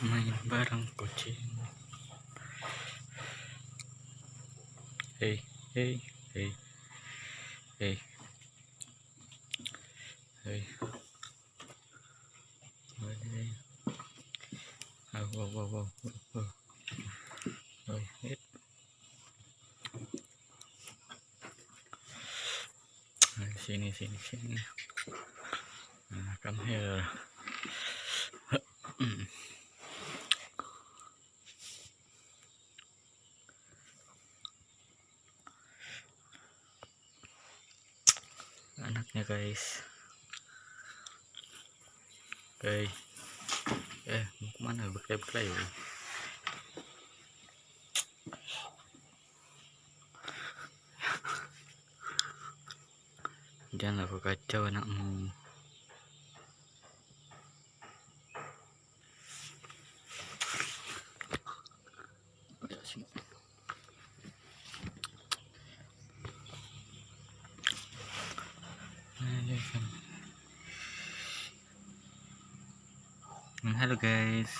main bareng kucing. Hey, hey, hey, hey, hey. Wow, wow, wow, wow. Wait. Sini, sini, sini. Nah, come here. Anaknya guys. Hey. Mau kemana? Berkelahi. Jangan aku kacau anakmu. Halo guys.